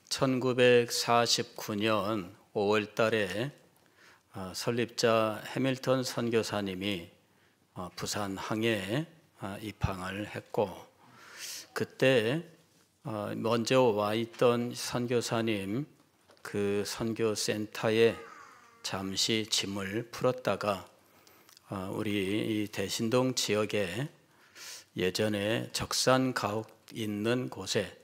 1949년 5월 달에 설립자 해밀턴 선교사님이 부산 항해에 입항을 했고, 그때 먼저 와 있던 선교사님 그 선교센터에 잠시 짐을 풀었다가 우리 이 대신동 지역에 예전에 적산 가옥 있는 곳에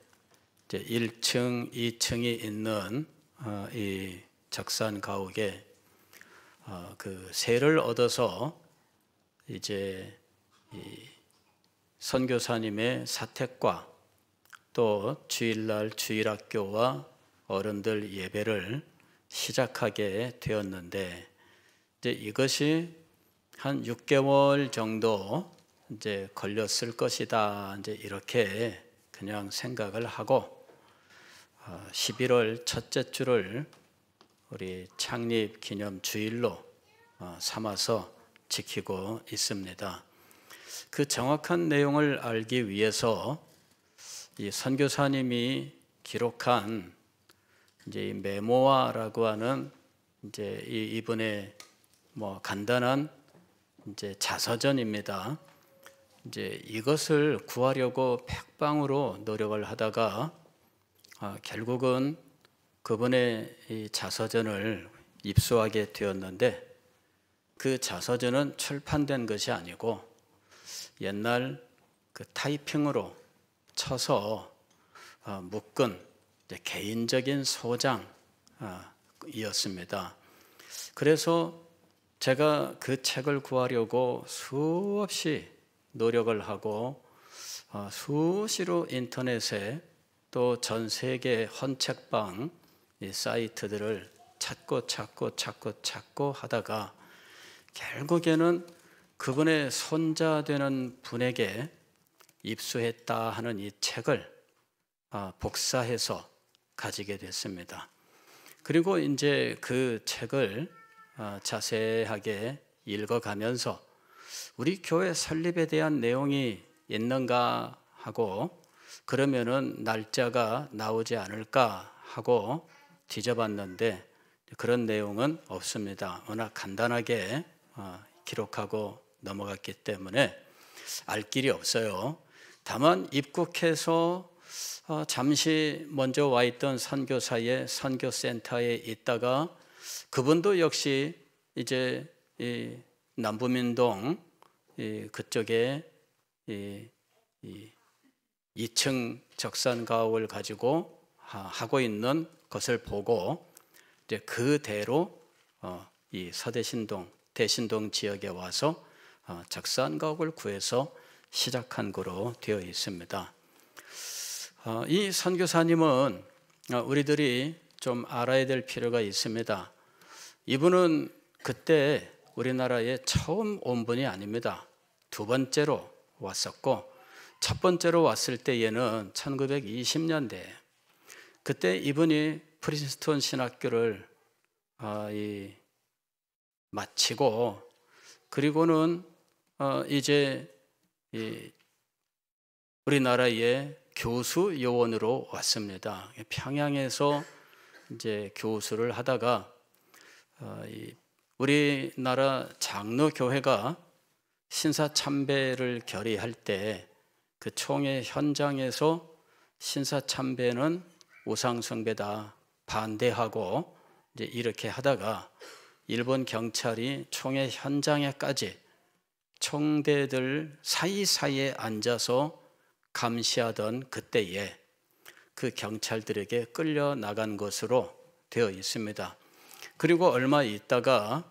이제 1층, 2층이 있는 이 적산 가옥에 그 세를 얻어서 이제 이 선교사님의 사택과 또 주일날 주일학교와 어른들 예배를 시작하게 되었는데, 이제 이것이 한 6개월 정도 이제 걸렸을 것이다, 이제 이렇게 그냥 생각을 하고 11월 첫째 주를 우리 창립 기념 주일로 삼아서 지키고 있습니다. 그 정확한 내용을 알기 위해서 이 선교사님이 기록한 이제 이 메모아라고 하는 이제 이분의 간단한 이제 자서전입니다. 이제 이것을 구하려고 백방으로 노력을 하다가 결국은 그분의 이 자서전을 입수하게 되었는데, 그 자서전은 출판된 것이 아니고 옛날 그 타이핑으로 쳐서 묶은 개인적인 소장이었습니다. 그래서 제가 그 책을 구하려고 수없이 노력을 하고 수시로 인터넷에 또 전 세계 헌책방 사이트들을 찾고 하다가 결국에는 그분의 손자 되는 분에게 입수했다 하는 이 책을 복사해서 가지게 됐습니다. 그리고 이제 그 책을 자세하게 읽어가면서 우리 교회 설립에 대한 내용이 있는가 하고, 그러면은 날짜가 나오지 않을까 하고 뒤져봤는데 그런 내용은 없습니다. 워낙 간단하게 기록하고 넘어갔기 때문에 알 길이 없어요. 다만 입국해서 잠시 먼저 와 있던 선교사의 선교센터에 있다가 그분도 역시 이제 이 남부민동 그쪽에 2층 적산 가옥을 가지고 하고 있는 것을 보고 이제 그대로 이 서대신동, 대신동 지역에 와서 적산 가옥을 구해서 시작한 거로 되어 있습니다. 이 선교사님은 우리들이 좀 알아야 될 필요가 있습니다. 이분은 그때 우리나라에 처음 온 분이 아닙니다. 두 번째로 왔었고, 첫 번째로 왔을 때에는 1920년대 그때 이분이 프린스턴 신학교를 마치고 그리고는 이제 우리나라의 교수 요원으로 왔습니다. 평양에서 이제 교수를 하다가 우리나라 장로교회가 신사참배를 결의할 때 그 총회 현장에서 신사참배는 우상숭배다 반대하고 이제 이렇게 하다가 일본 경찰이 총회 현장에까지 총대들 사이사이에 앉아서 감시하던 그때에 그 경찰들에게 끌려 나간 것으로 되어 있습니다. 그리고 얼마 있다가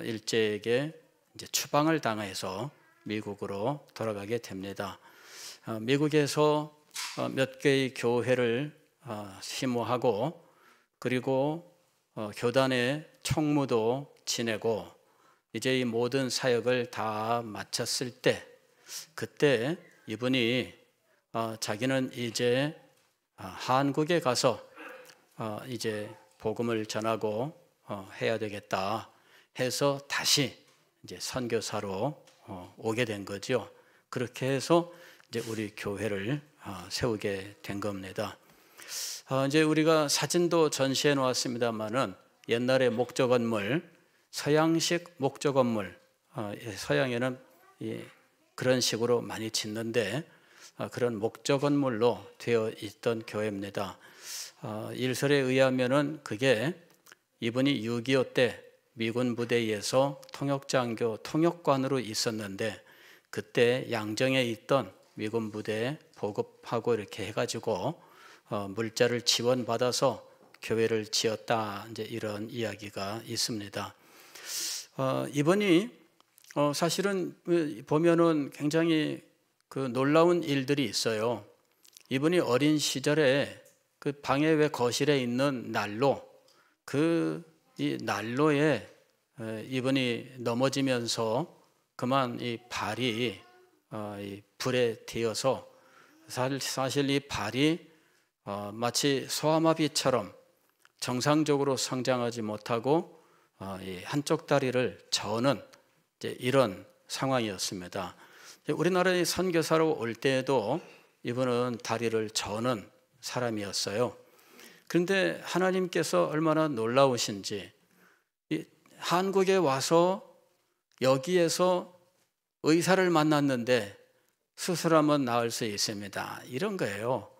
일제에게 이제 추방을 당해서 미국으로 돌아가게 됩니다. 미국에서 몇 개의 교회를 심호하고 그리고 교단의 총무도 지내고 이제 이 모든 사역을 다 마쳤을 때, 그때 이분이 자기는 이제 한국에 가서 이제 복음을 전하고 해야 되겠다 해서 다시 이제 선교사로 오게 된 거죠. 그렇게 해서 이제 우리 교회를 세우게 된 겁니다. 이제 우리가 사진도 전시해 놓았습니다만은 옛날에 목조 건물, 서양식 목조 건물, 서양에는 그런 식으로 많이 짓는데 그런 목조 건물로 되어 있던 교회입니다. 일설에 의하면은 그게 이분이 6.25 때 미군 부대에서 통역장교, 통역관으로 있었는데 그때 양정에 있던 미군 부대에 보급하고 이렇게 해가지고 물자를 지원받아서 교회를 지었다, 이제 이런 이야기가 있습니다. 이분이 사실은 보면은 굉장히 그 놀라운 일들이 있어요. 이분이 어린 시절에 그 방에 왜 거실에 있는 난로, 이 난로에 이분이 넘어지면서 그만 이 발이 이 불에 튀어서 사실 이 발이 마치 소아마비처럼 정상적으로 성장하지 못하고 이 한쪽 다리를 저는 이제 이런 상황이었습니다. 우리나라에 선교사로 올 때에도 이분은 다리를 저는 사람이었어요. 그런데 하나님께서 얼마나 놀라우신지 한국에 와서 여기에서 의사를 만났는데 수술하면 나을 수 있습니다. 이런 거예요.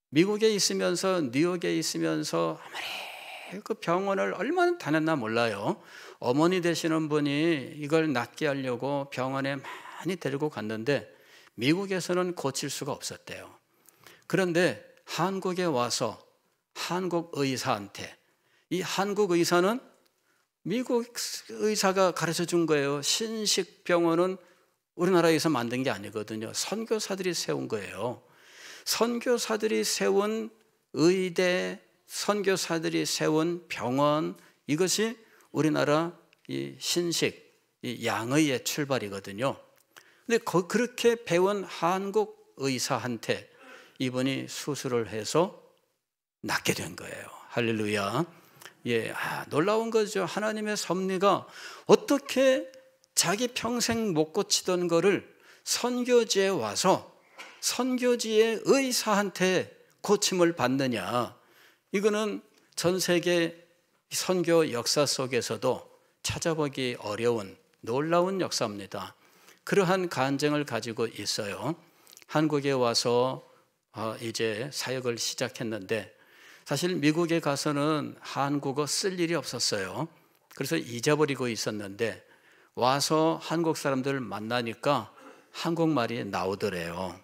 미국에 있으면서 뉴욕에 있으면서 아무리 그 병원을 얼마나 다녔나 몰라요. 어머니 되시는 분이 이걸 낫게 하려고 병원에 많이 데리고 갔는데 미국에서는 고칠 수가 없었대요. 그런데 한국에 와서 한국 의사한테, 이 한국 의사는 미국 의사가 가르쳐 준 거예요. 신식병원은 우리나라에서 만든 게 아니거든요. 선교사들이 세운 거예요. 선교사들이 세운 의대, 선교사들이 세운 병원, 이것이 우리나라 이 신식, 이 양의의 출발이거든요. 근데 그렇게 배운 한국 의사한테 이분이 수술을 해서 낫게 된 거예요. 할렐루야. 놀라운 거죠. 하나님의 섭리가 어떻게 자기 평생 못 고치던 거를 선교지에 와서 선교지의 의사한테 고침을 받느냐. 이거는 전 세계 선교 역사 속에서도 찾아보기 어려운 놀라운 역사입니다. 그러한 간증을 가지고 있어요. 한국에 와서 이제 사역을 시작했는데 사실 미국에 가서는 한국어 쓸 일이 없었어요. 그래서 잊어버리고 있었는데 와서 한국 사람들을 만나니까 한국말이 나오더래요.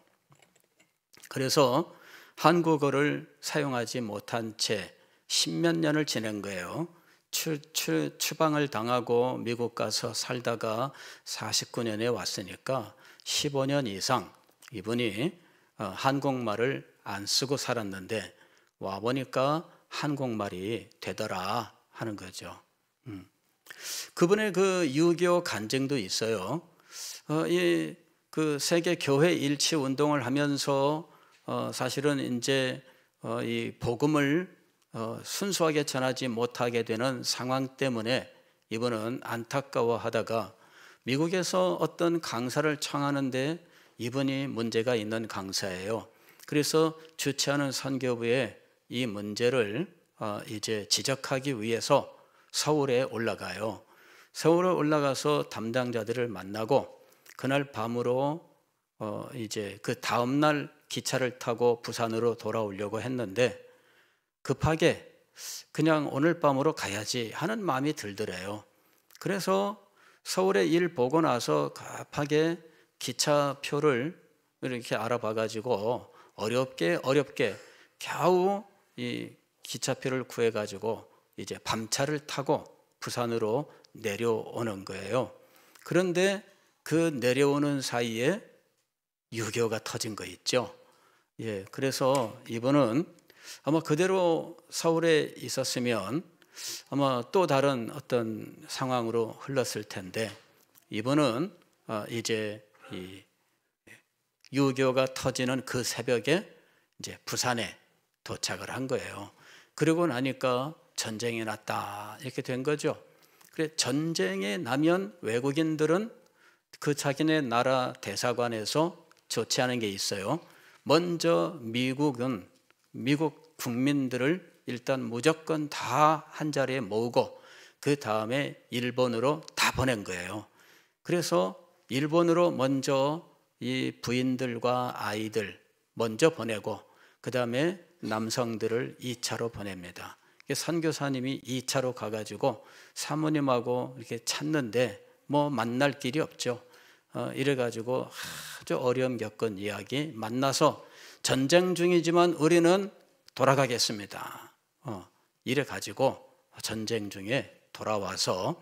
그래서 한국어를 사용하지 못한 채 10몇 년을 지낸 거예요. 추방을 당하고 미국 가서 살다가 49년에 왔으니까 15년 이상 이분이 한국말을 안 쓰고 살았는데 와보니까 한국말이 되더라 하는 거죠. 그분의 그 유교 간증도 있어요. 그 세계 교회 일치 운동을 하면서 사실은 이제 이 복음을 순수하게 전하지 못하게 되는 상황 때문에 이분은 안타까워하다가 미국에서 어떤 강사를 청하는데 이분이 문제가 있는 강사예요. 그래서 주최하는 선교부에 이 문제를 이제 지적하기 위해서 서울에 올라가요. 서울에 올라가서 담당자들을 만나고 그날 밤으로 이제 그 다음 날 기차를 타고 부산으로 돌아오려고 했는데 급하게 그냥 오늘 밤으로 가야지 하는 마음이 들더래요. 그래서 서울에 일 보고 나서 급하게 기차표를 이렇게 알아봐 가지고 어렵게 겨우 이 기차표를 구해 가지고 이제 밤차를 타고 부산으로 내려오는 거예요. 그런데 그 내려오는 사이에 유교가 터진 거 있죠. 그래서 이분은 아마 그대로 서울에 있었으면 아마 또 다른 어떤 상황으로 흘렀을 텐데 이분은 이제 이 유교가 터지는 그 새벽에 이제 부산에 도착을 한 거예요. 그러고 나니까 전쟁이 났다 이렇게 된 거죠. 그래 전쟁이 나면 외국인들은 그 자기네 나라 대사관에서 조치하는 게 있어요. 먼저 미국 국민들을 일단 무조건 다 한자리에 모으고 그 다음에 일본으로 다 보낸 거예요. 그래서 일본으로 먼저 이 부인들과 아이들 먼저 보내고 그 다음에 남성들을 2차로 보냅니다. 선교사님이 2차로 가가지고 사모님하고 이렇게 찾는데 뭐 만날 길이 없죠. 이래가지고 아주 어려움 겪은 이야기 만나서 전쟁 중이지만 우리는 돌아가겠습니다. 이래가지고 전쟁 중에 돌아와서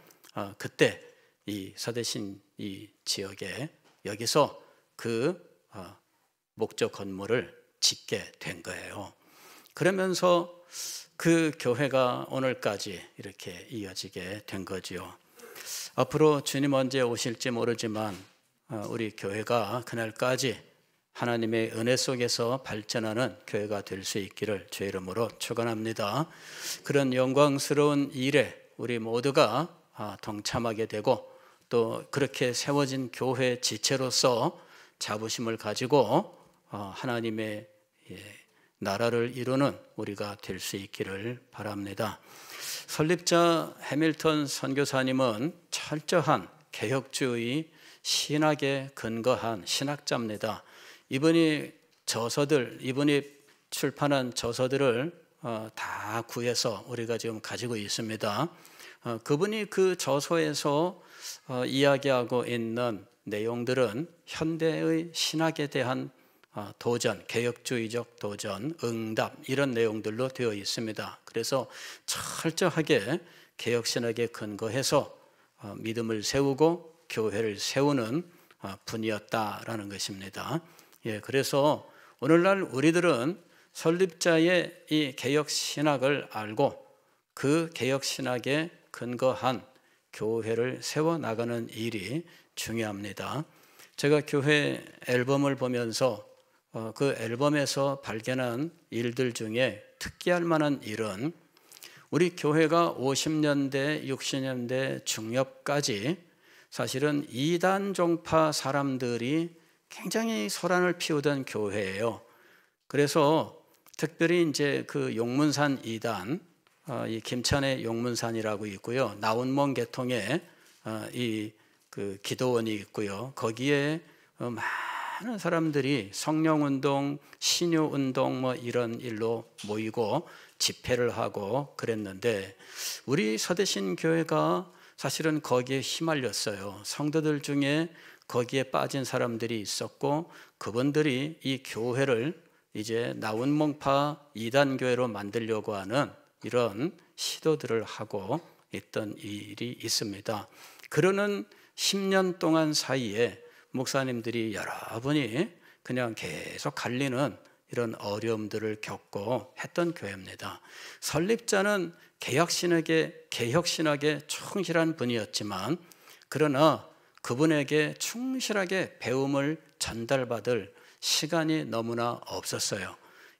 그때 이 서대신 이 지역에 여기서 그 목적 건물을 짓게 된 거예요. 그러면서 그 교회가 오늘까지 이렇게 이어지게 된 거지요. 앞으로 주님 언제 오실지 모르지만 우리 교회가 그날까지 하나님의 은혜 속에서 발전하는 교회가 될 수 있기를 주의 이름으로 축원합니다. 그런 영광스러운 일에 우리 모두가 동참하게 되고 또 그렇게 세워진 교회 지체로서 자부심을 가지고 하나님의 나라를 이루는 우리가 될 수 있기를 바랍니다. 설립자 해밀턴 선교사님은 철저한 개혁주의 신학에 근거한 신학자입니다. 이분이 출판한 저서들을 다 구해서 우리가 지금 가지고 있습니다. 그분이 그 저서에서 이야기하고 있는 내용들은 현대의 신학에 대한 도전, 개혁주의적 도전, 응답 이런 내용들로 되어 있습니다. 그래서 철저하게 개혁신학에 근거해서 믿음을 세우고 교회를 세우는 분이었다라는 것입니다. 그래서 오늘날 우리들은 설립자의 이 개혁신학을 알고 그 개혁신학에 근거한 교회를 세워나가는 일이 중요합니다. 제가 교회 앨범을 보면서 그 앨범에서 발견한 일들 중에 특기할 만한 일은 우리 교회가 50년대, 60년대 중엽까지 사실은 이단 종파 사람들이 굉장히 소란을 피우던 교회예요. 그래서 특별히 이제 그 용문산 이단, 이 김천의 용문산이라고 있고요. 나운몽 계통에 이 그 기도원이 있고요. 거기에 많은 사람들이 성령운동, 신유운동 뭐 이런 일로 모이고 집회를 하고 그랬는데 우리 서대신 교회가 사실은 거기에 휘말렸어요. 성도들 중에 거기에 빠진 사람들이 있었고 그분들이 이 교회를 이제 나운몽파 이단교회로 만들려고 하는 이런 시도들을 하고 있던 일이 있습니다. 그러는 10년 동안 사이에 목사님들이 여러분이 그냥 계속 갈리는 이런 어려움들을 겪고 했던 교회입니다. 설립자는 개혁신학에 충실한 분이었지만 그러나 그분에게 충실하게 배움을 전달받을 시간이 너무나 없었어요.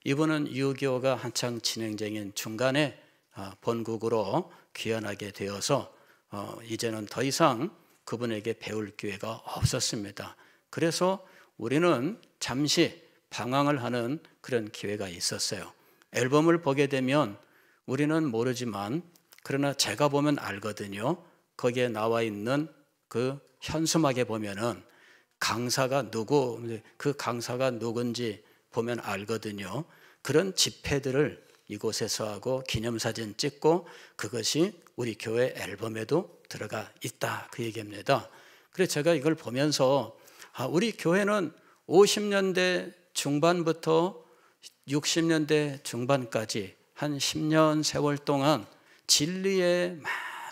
이분은 6.25가 한창 진행 중인 중간에 본국으로 귀환하게 되어서 이제는 더 이상 그분에게 배울 기회가 없었습니다. 그래서 우리는 잠시 방황을 하는 그런 기회가 있었어요. 앨범을 보게 되면 우리는 모르지만 그러나 제가 보면 알거든요. 거기에 나와 있는 그 현수막에 보면은 강사가 그 강사가 누군지 보면 알거든요. 그런 집회들을 이곳에서 하고 기념사진 찍고 그것이 우리 교회 앨범에도 들어가 있다 그 얘기입니다. 그래서 제가 이걸 보면서 우리 교회는 50년대 중반부터 60년대 중반까지 한 10년 세월 동안 진리에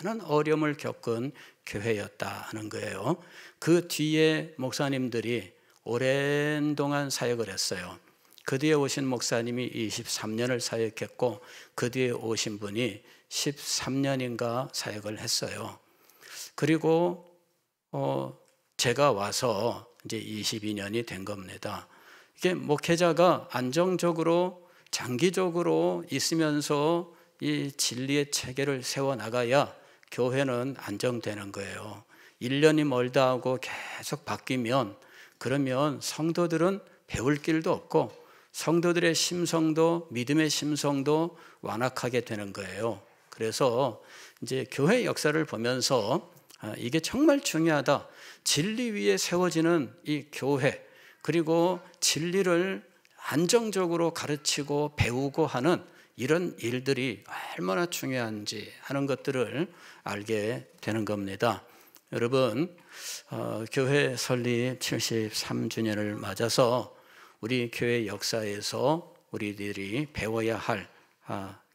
많은 어려움을 겪은 교회였다는 거예요. 그 뒤에 목사님들이 오랜 동안 사역을 했어요. 그 뒤에 오신 목사님이 23년을 사역했고 그 뒤에 오신 분이 13년인가 사역을 했어요. 그리고 제가 와서 이제 22년이 된 겁니다. 이게 목회자가 안정적으로 장기적으로 있으면서 이 진리의 체계를 세워나가야 교회는 안정되는 거예요. 1년이 멀다 하고 계속 바뀌면 그러면 성도들은 배울 길도 없고 성도들의 심성도, 믿음의 심성도 완악하게 되는 거예요. 그래서 이제 교회 역사를 보면서 이게 정말 중요하다. 진리 위에 세워지는 이 교회, 그리고 진리를 안정적으로 가르치고 배우고 하는 이런 일들이 얼마나 중요한지 하는 것들을 알게 되는 겁니다. 여러분, 교회 설립 73주년을 맞아서 우리 교회 역사에서 우리들이 배워야 할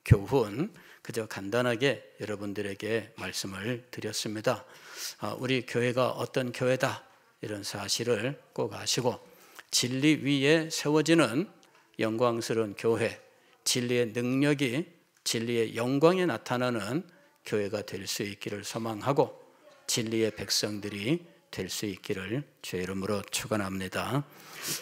교훈, 그저 간단하게 여러분들에게 말씀을 드렸습니다. 우리 교회가 어떤 교회다, 이런 사실을 꼭 아시고, 진리 위에 세워지는 영광스러운 교회, 진리의 능력이, 진리의 영광이 나타나는 교회가 될 수 있기를 소망하고, 진리의 백성들이 될 수 있기를 주의 이름으로 축원합니다.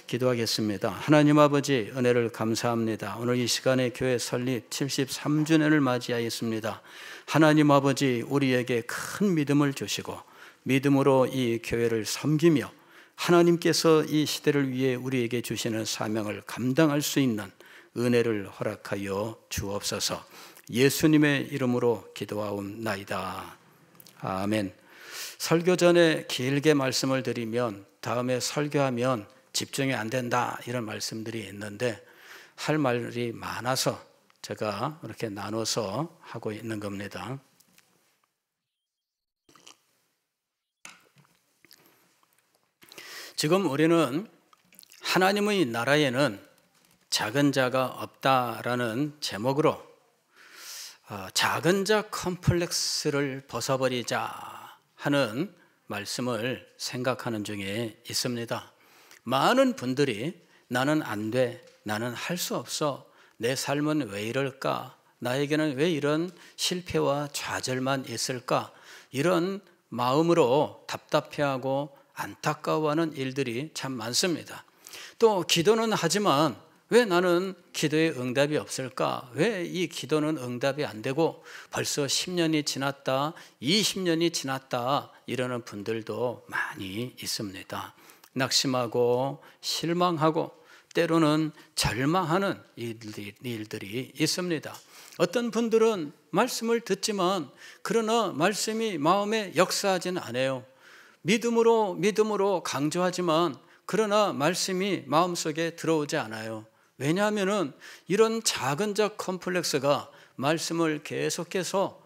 기도하겠습니다. 하나님 아버지, 은혜를 감사합니다. 오늘 이 시간에 교회 설립 73주년을 맞이하였습니다. 하나님 아버지, 우리에게 큰 믿음을 주시고 믿음으로 이 교회를 섬기며 하나님께서 이 시대를 위해 우리에게 주시는 사명을 감당할 수 있는 은혜를 허락하여 주옵소서. 예수님의 이름으로 기도하옵나이다. 아멘. 설교 전에 길게 말씀을 드리면 다음에 설교하면 집중이 안 된다, 이런 말씀들이 있는데 할 말이 많아서 제가 이렇게 나눠서 하고 있는 겁니다. 지금 우리는 하나님의 나라에는 작은 자가 없다라는 제목으로 작은 자 컴플렉스를 벗어버리자 하는 말씀을 생각하는 중에 있습니다. 많은 분들이 나는 안 돼, 나는 할 수 없어, 내 삶은 왜 이럴까, 나에게는 왜 이런 실패와 좌절만 있을까, 이런 마음으로 답답해하고 안타까워하는 일들이 참 많습니다. 또 기도는 하지만 왜 나는 기도에 응답이 없을까? 왜 이 기도는 응답이 안 되고 벌써 10년이 지났다, 20년이 지났다, 이러는 분들도 많이 있습니다. 낙심하고 실망하고 때로는 절망하는 일들이 있습니다. 어떤 분들은 말씀을 듣지만 그러나 말씀이 마음에 역사하지는 않아요. 믿음으로 강조하지만 그러나 말씀이 마음속에 들어오지 않아요. 왜냐하면 이런 작은 자 컴플렉스가 말씀을 계속해서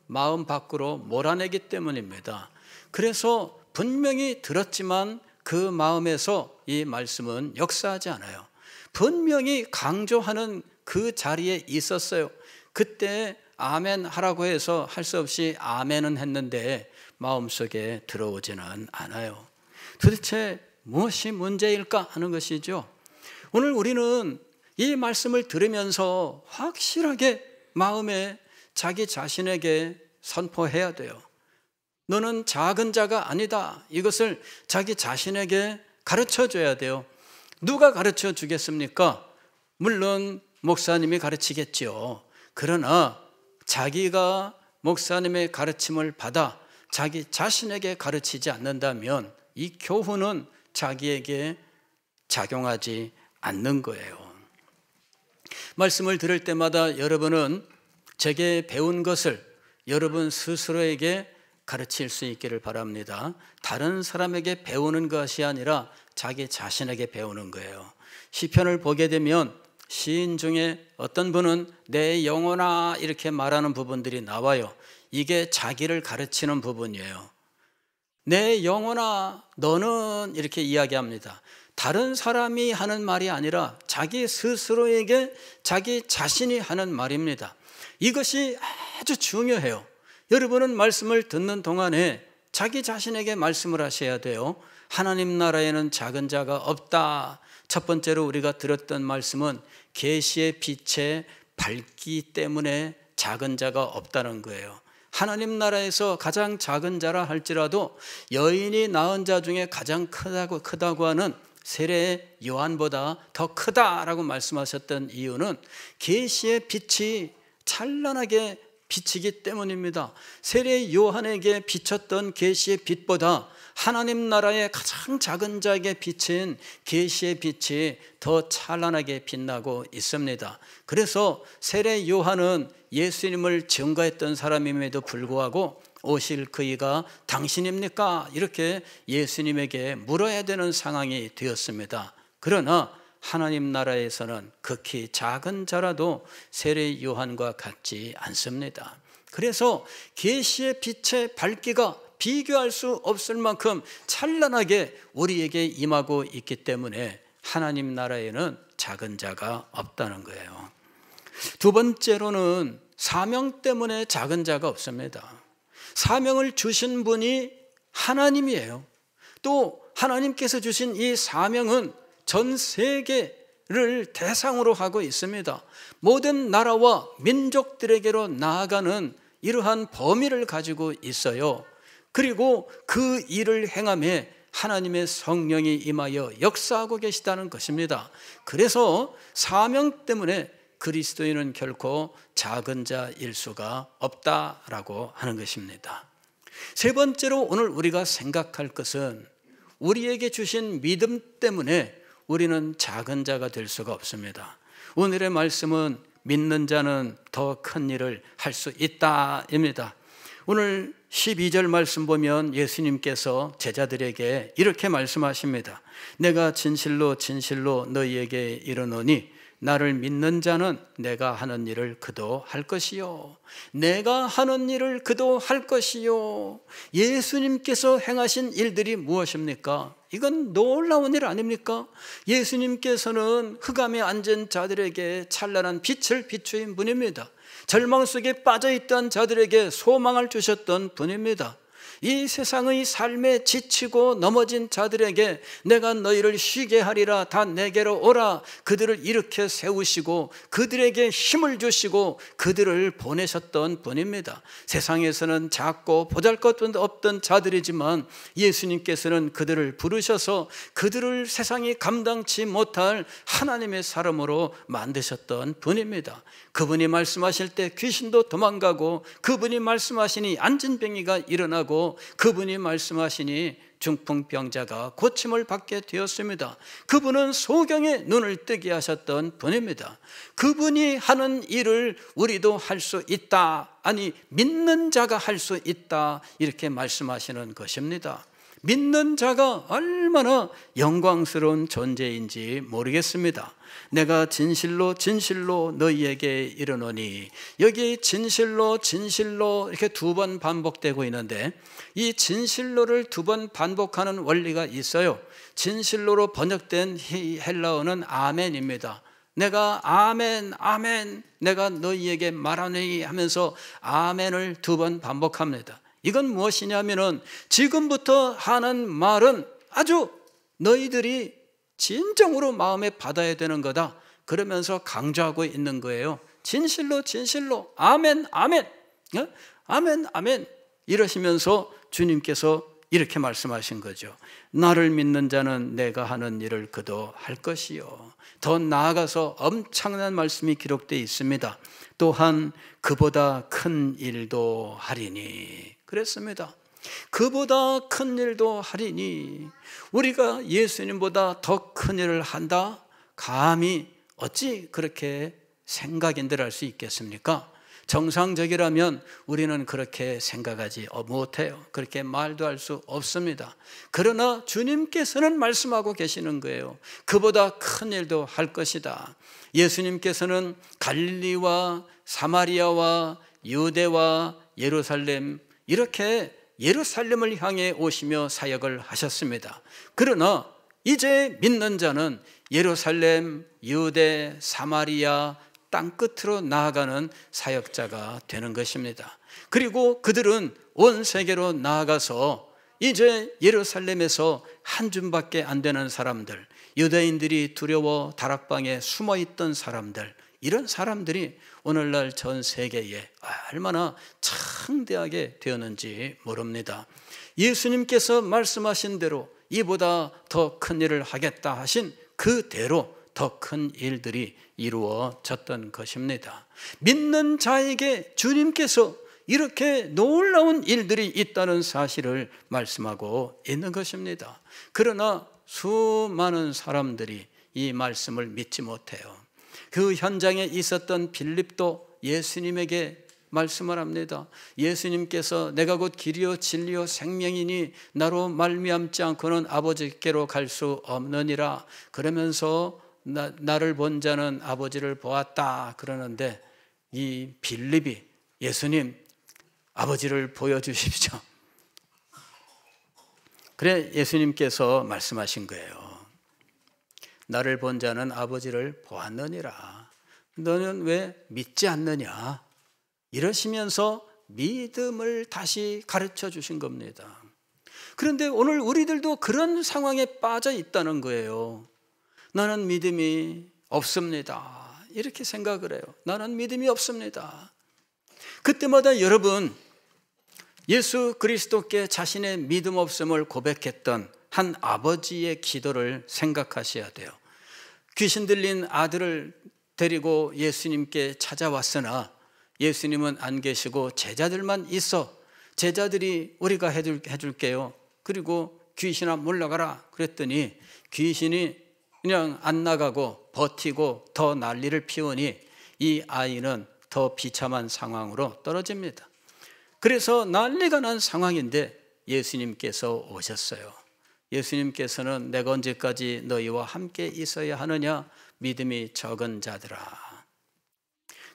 마음 밖으로 몰아내기 때문입니다. 그래서 분명히 들었지만 그 마음에서 이 말씀은 역사하지 않아요. 분명히 강조하는 그 자리에 있었어요. 그때 아멘 하라고 해서 할 수 없이 아멘은 했는데 마음속에 들어오지는 않아요. 도대체 무엇이 문제일까 하는 것이죠. 오늘 우리는 이 말씀을 들으면서 확실하게 마음에 자기 자신에게 선포해야 돼요. 너는 작은 자가 아니다. 이것을 자기 자신에게 가르쳐 줘야 돼요. 누가 가르쳐 주겠습니까? 물론 목사님이 가르치겠죠. 그러나 자기가 목사님의 가르침을 받아 자기 자신에게 가르치지 않는다면 이 교훈은 자기에게 작용하지 않는 거예요. 말씀을 들을 때마다 여러분은 제게 배운 것을 여러분 스스로에게 가르칠 수 있기를 바랍니다. 다른 사람에게 배우는 것이 아니라 자기 자신에게 배우는 거예요. 시편을 보게 되면 시인 중에 어떤 분은 내 영혼아 이렇게 말하는 부분들이 나와요. 이게 자기를 가르치는 부분이에요. 내 영혼아 너는 이렇게 이야기합니다. 다른 사람이 하는 말이 아니라 자기 스스로에게 자기 자신이 하는 말입니다. 이것이 아주 중요해요. 여러분은 말씀을 듣는 동안에 자기 자신에게 말씀을 하셔야 돼요. 하나님 나라에는 작은 자가 없다. 첫 번째로 우리가 들었던 말씀은 계시의 빛에 밝기 때문에 작은 자가 없다는 거예요. 하나님 나라에서 가장 작은 자라 할지라도 여인이 낳은 자 중에 가장 크다고 하는 세례 요한보다 더 크다라고 말씀하셨던 이유는 계시의 빛이 찬란하게 비치기 때문입니다. 세례 요한에게 비쳤던 계시의 빛보다 하나님 나라의 가장 작은 자에게 비친 계시의 빛이 더 찬란하게 빛나고 있습니다. 그래서 세례 요한은 예수님을 증거했던 사람임에도 불구하고 오실 그이가 당신입니까? 이렇게 예수님에게 물어야 되는 상황이 되었습니다. 그러나 하나님 나라에서는 극히 작은 자라도 세례 요한과 같지 않습니다. 그래서 계시의 빛의 밝기가 비교할 수 없을 만큼 찬란하게 우리에게 임하고 있기 때문에 하나님 나라에는 작은 자가 없다는 거예요. 두 번째로는 사명 때문에 작은 자가 없습니다. 사명을 주신 분이 하나님이에요. 또 하나님께서 주신 이 사명은 전 세계를 대상으로 하고 있습니다. 모든 나라와 민족들에게로 나아가는 이러한 범위를 가지고 있어요. 그리고 그 일을 행함에 하나님의 성령이 임하여 역사하고 계시다는 것입니다. 그래서 사명 때문에 그리스도인은 결코 작은 자일 수가 없다라고 하는 것입니다. 세 번째로 오늘 우리가 생각할 것은 우리에게 주신 믿음 때문에 우리는 작은 자가 될 수가 없습니다. 오늘의 말씀은 믿는 자는 더 큰 일을 할 수 있다입니다. 오늘 12절 말씀 보면 예수님께서 제자들에게 이렇게 말씀하십니다. 내가 진실로 진실로 너희에게 이르노니 나를 믿는 자는 내가 하는 일을 그도 할 것이요. 내가 하는 일을 그도 할 것이요. 예수님께서 행하신 일들이 무엇입니까? 이건 놀라운 일 아닙니까? 예수님께서는 흑암에 앉은 자들에게 찬란한 빛을 비추인 분입니다. 절망 속에 빠져있던 자들에게 소망을 주셨던 분입니다. 이 세상의 삶에 지치고 넘어진 자들에게 내가 너희를 쉬게 하리라, 다 내게로 오라, 그들을 일으켜 세우시고 그들에게 힘을 주시고 그들을 보내셨던 분입니다. 세상에서는 작고 보잘것도 없던 자들이지만 예수님께서는 그들을 부르셔서 그들을 세상이 감당치 못할 하나님의 사람으로 만드셨던 분입니다. 그분이 말씀하실 때 귀신도 도망가고, 그분이 말씀하시니 안진병이가 일어나고, 그분이 말씀하시니 중풍병자가 고침을 받게 되었습니다. 그분은 소경의 눈을 뜨게 하셨던 분입니다. 그분이 하는 일을 우리도 할 수 있다, 아니 믿는 자가 할 수 있다, 이렇게 말씀하시는 것입니다. 믿는 자가 얼마나 영광스러운 존재인지 모르겠습니다. 내가 진실로 진실로 너희에게 이르노니, 여기 진실로 진실로 이렇게 두 번 반복되고 있는데, 이 진실로를 두 번 반복하는 원리가 있어요. 진실로로 번역된 헬라어는 아멘입니다. 내가 아멘 아멘 내가 너희에게 말하노니 하면서 아멘을 두 번 반복합니다. 이건 무엇이냐면은 지금부터 하는 말은 아주 너희들이 진정으로 마음에 받아야 되는 거다, 그러면서 강조하고 있는 거예요. 진실로 진실로 아멘 아멘 아멘 아멘 이러시면서 주님께서 이렇게 말씀하신 거죠. 나를 믿는 자는 내가 하는 일을 그도 할 것이요. 더 나아가서 엄청난 말씀이 기록되어 있습니다. 또한 그보다 큰 일도 하리니 그랬습니다. 그보다 큰 일도 하리니, 우리가 예수님보다 더 큰 일을 한다? 감히 어찌 그렇게 생각인들 할 수 있겠습니까? 정상적이라면 우리는 그렇게 생각하지 못해요. 그렇게 말도 할 수 없습니다. 그러나 주님께서는 말씀하고 계시는 거예요. 그보다 큰 일도 할 것이다. 예수님께서는 갈릴리와 사마리아와 유대와 예루살렘, 이렇게 예루살렘을 향해 오시며 사역을 하셨습니다. 그러나 이제 믿는 자는 예루살렘, 유대, 사마리아 땅끝으로 나아가는 사역자가 되는 것입니다. 그리고 그들은 온 세계로 나아가서 이제 예루살렘에서 한 줌밖에 안 되는 사람들, 유대인들이 두려워 다락방에 숨어있던 사람들, 이런 사람들이 오늘날 전 세계에 얼마나 창대하게 되었는지 모릅니다. 예수님께서 말씀하신 대로 이보다 더 큰 일을 하겠다 하신 그대로 더 큰 일들이 이루어졌던 것입니다. 믿는 자에게 주님께서 이렇게 놀라운 일들이 있다는 사실을 말씀하고 있는 것입니다. 그러나 수많은 사람들이 이 말씀을 믿지 못해요. 그 현장에 있었던 빌립도 예수님에게 말씀을 합니다. 예수님께서 내가 곧 길이요 진리요 생명이니 나로 말미암지 않고는 아버지께로 갈 수 없느니라. 그러면서 나를 본 자는 아버지를 보았다 그러는데, 이 빌립이 예수님 아버지를 보여주십시오. 그래 예수님께서 말씀하신 거예요. 나를 본 자는 아버지를 보았느니라. 너는 왜 믿지 않느냐? 이러시면서 믿음을 다시 가르쳐 주신 겁니다. 그런데 오늘 우리들도 그런 상황에 빠져 있다는 거예요. 나는 믿음이 없습니다. 이렇게 생각을 해요. 나는 믿음이 없습니다. 그때마다 여러분, 예수 그리스도께 자신의 믿음 없음을 고백했던 한 아버지의 기도를 생각하셔야 돼요. 귀신 들린 아들을 데리고 예수님께 찾아왔으나 예수님은 안 계시고 제자들만 있어. 제자들이 우리가 해줄게요. 그리고 귀신아 물러가라 그랬더니 귀신이 그냥 안 나가고 버티고 더 난리를 피우니 이 아이는 더 비참한 상황으로 떨어집니다. 그래서 난리가 난 상황인데 예수님께서 오셨어요. 예수님께서는 내가 언제까지 너희와 함께 있어야 하느냐? 믿음이 적은 자들아.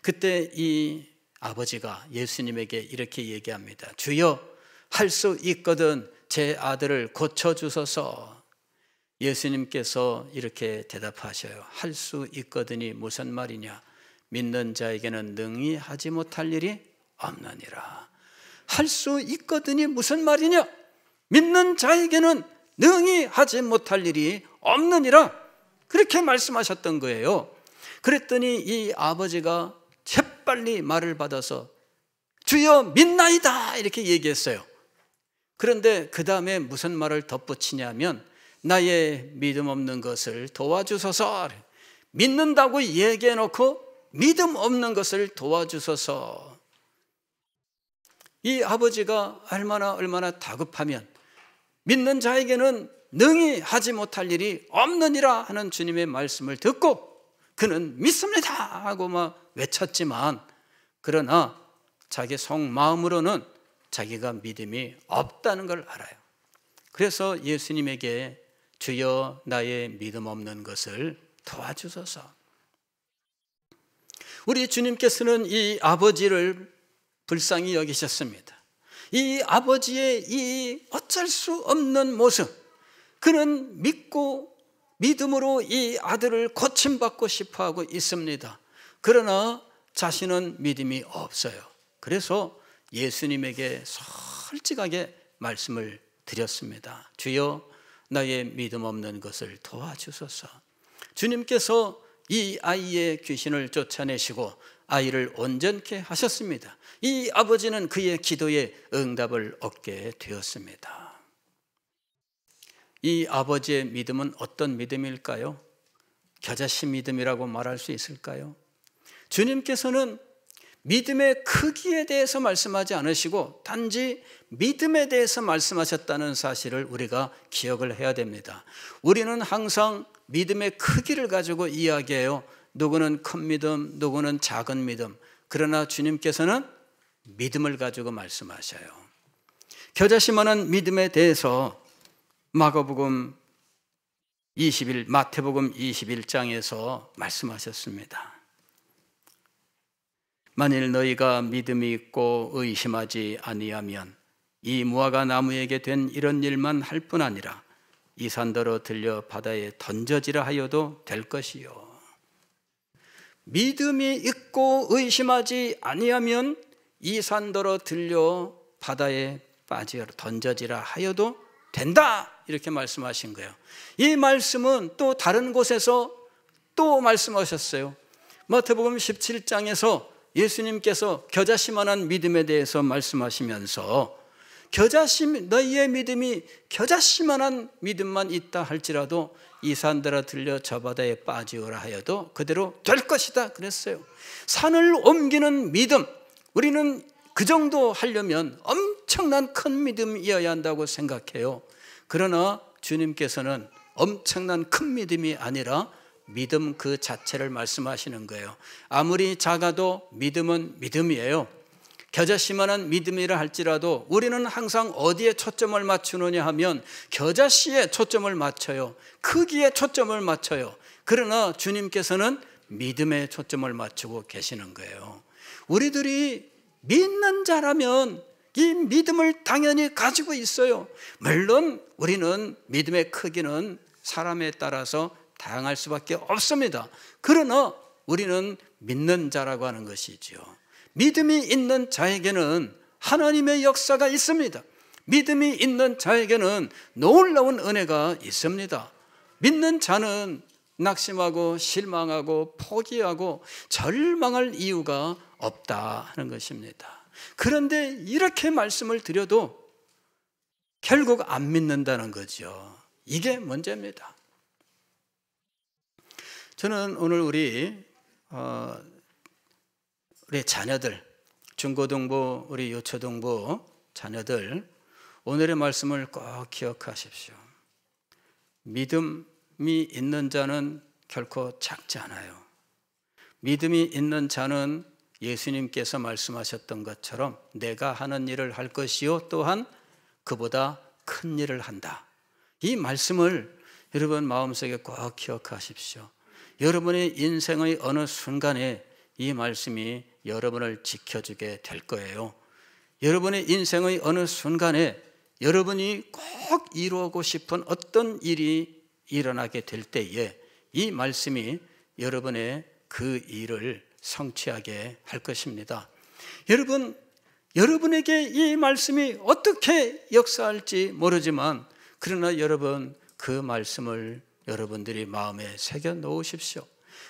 그때 이 아버지가 예수님에게 이렇게 얘기합니다. 주여, 할 수 있거든 제 아들을 고쳐주소서. 예수님께서 이렇게 대답하셔요. 할 수 있거든이 무슨 말이냐? 믿는 자에게는 능히 하지 못할 일이 없느니라. 할 수 있거든이 무슨 말이냐? 믿는 자에게는 능히 하지 못할 일이 없느니라. 그렇게 말씀하셨던 거예요. 그랬더니 이 아버지가 재빨리 말을 받아서 주여 믿나이다 이렇게 얘기했어요. 그런데 그 다음에 무슨 말을 덧붙이냐면 나의 믿음 없는 것을 도와주소서. 믿는다고 얘기해놓고 믿음 없는 것을 도와주소서. 이 아버지가 얼마나 다급하면 믿는 자에게는 능히 하지 못할 일이 없느니라 하는 주님의 말씀을 듣고 그는 믿습니다 하고 막 외쳤지만, 그러나 자기 속마음으로는 자기가 믿음이 없다는 걸 알아요. 그래서 예수님에게 주여 나의 믿음 없는 것을 도와주소서. 우리 주님께서는 이 아버지를 불쌍히 여기셨습니다. 이 아버지의 이 어쩔 수 없는 모습, 그는 믿고 믿음으로 이 아들을 고침받고 싶어하고 있습니다. 그러나 자신은 믿음이 없어요. 그래서 예수님에게 솔직하게 말씀을 드렸습니다. 주여 나의 믿음 없는 것을 도와주소서. 주님께서 이 아이의 귀신을 쫓아내시고 아이를 온전케 하셨습니다. 이 아버지는 그의 기도에 응답을 얻게 되었습니다. 이 아버지의 믿음은 어떤 믿음일까요? 겨자씨 믿음이라고 말할 수 있을까요? 주님께서는 믿음의 크기에 대해서 말씀하지 않으시고 단지 믿음에 대해서 말씀하셨다는 사실을 우리가 기억을 해야 됩니다. 우리는 항상 믿음의 크기를 가지고 이야기해요. 누구는 큰 믿음, 누구는 작은 믿음. 그러나 주님께서는 믿음을 가지고 말씀하셔요. 겨자씨만한 믿음에 대해서 마태복음 21장에서 말씀하셨습니다. 만일 너희가 믿음이 있고 의심하지 아니하면 이 무화과 나무에게 된 이런 일만 할 뿐 아니라 이 산더러 들려 바다에 던져지라 하여도 될 것이요. 믿음이 있고 의심하지 아니하면 이 산더러 들려 바다에 던져지라 하여도 된다 이렇게 말씀하신 거예요. 이 말씀은 또 다른 곳에서 또 말씀하셨어요. 마태복음 17장에서 예수님께서 겨자씨만한 믿음에 대해서 말씀하시면서 너희의 믿음이 겨자씨만한 믿음만 있다 할지라도 이 산더러 들려 저 바다에 빠지오라 하여도 그대로 될 것이다 그랬어요. 산을 옮기는 믿음, 우리는 그 정도 하려면 엄청난 큰 믿음이어야 한다고 생각해요. 그러나 주님께서는 엄청난 큰 믿음이 아니라 믿음 그 자체를 말씀하시는 거예요. 아무리 작아도 믿음은 믿음이에요. 겨자씨만한 믿음이라 할지라도 우리는 항상 어디에 초점을 맞추느냐 하면 겨자씨에 초점을 맞춰요. 크기에 초점을 맞춰요. 그러나 주님께서는 믿음에 초점을 맞추고 계시는 거예요. 우리들이 믿는 자라면 이 믿음을 당연히 가지고 있어요. 물론 우리는 믿음의 크기는 사람에 따라서 다양할 수밖에 없습니다. 그러나 우리는 믿는 자라고 하는 것이지요. 믿음이 있는 자에게는 하나님의 역사가 있습니다. 믿음이 있는 자에게는 놀라운 은혜가 있습니다. 믿는 자는 낙심하고 실망하고 포기하고 절망할 이유가 없다 하는 것입니다. 그런데 이렇게 말씀을 드려도 결국 안 믿는다는 거죠. 이게 문제입니다. 저는 오늘 우리 자녀들, 중고등부, 우리 유초등부 자녀들 오늘의 말씀을 꼭 기억하십시오. 믿음이 있는 자는 결코 작지 않아요. 믿음이 있는 자는 예수님께서 말씀하셨던 것처럼 내가 하는 일을 할 것이요 또한 그보다 큰 일을 한다. 이 말씀을 여러분 마음속에 꼭 기억하십시오. 여러분의 인생의 어느 순간에 이 말씀이 여러분을 지켜주게 될 거예요. 여러분의 인생의 어느 순간에 여러분이 꼭 이루고 싶은 어떤 일이 일어나게 될 때에 이 말씀이 여러분의 그 일을 성취하게 할 것입니다. 여러분에게 이 말씀이 어떻게 역사할지 모르지만 그러나 여러분 그 말씀을 여러분들이 마음에 새겨 놓으십시오.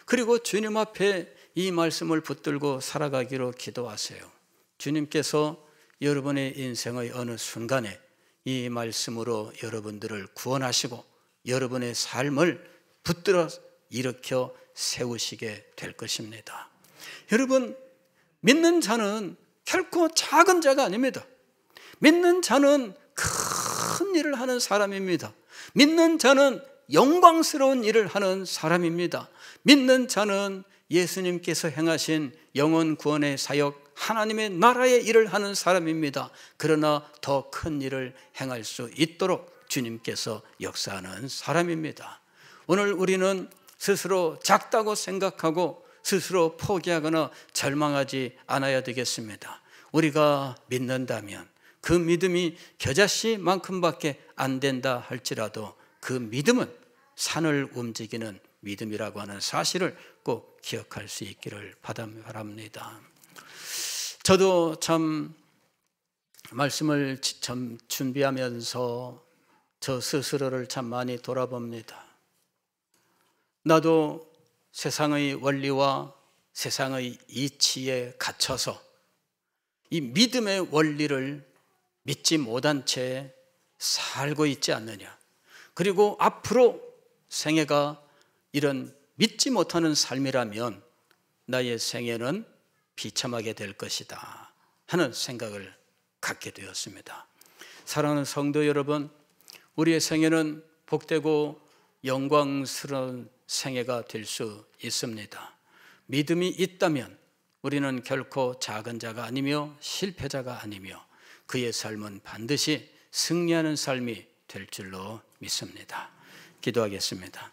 그리고 주님 앞에 이 말씀을 붙들고 살아가기로 기도하세요. 주님께서 여러분의 인생의 어느 순간에 이 말씀으로 여러분들을 구원하시고 여러분의 삶을 붙들어 일으켜 세우시게 될 것입니다. 여러분, 믿는 자는 결코 작은 자가 아닙니다. 믿는 자는 큰 일을 하는 사람입니다. 믿는 자는 영광스러운 일을 하는 사람입니다. 믿는 자는 예수님께서 행하신 영혼 구원의 사역, 하나님의 나라의 일을 하는 사람입니다. 그러나 더 큰 일을 행할 수 있도록 주님께서 역사하는 사람입니다. 오늘 우리는 스스로 작다고 생각하고 스스로 포기하거나 절망하지 않아야 되겠습니다. 우리가 믿는다면 그 믿음이 겨자씨만큼밖에 안 된다 할지라도 그 믿음은 산을 움직이는 믿음이라고 하는 사실을 꼭 기억할 수 있기를 바랍니다. 저도 참 말씀을 참 준비하면서 저 스스로를 참 많이 돌아봅니다. 나도 세상의 원리와 세상의 이치에 갇혀서 이 믿음의 원리를 믿지 못한 채 살고 있지 않느냐. 그리고 앞으로 생애가 이런 믿지 못하는 삶이라면 나의 생애는 비참하게 될 것이다 하는 생각을 갖게 되었습니다. 사랑하는 성도 여러분, 우리의 생애는 복되고 영광스러운 생애가 될 수 있습니다. 믿음이 있다면 우리는 결코 작은 자가 아니며 실패자가 아니며 그의 삶은 반드시 승리하는 삶이 될 줄로 믿습니다. 기도하겠습니다.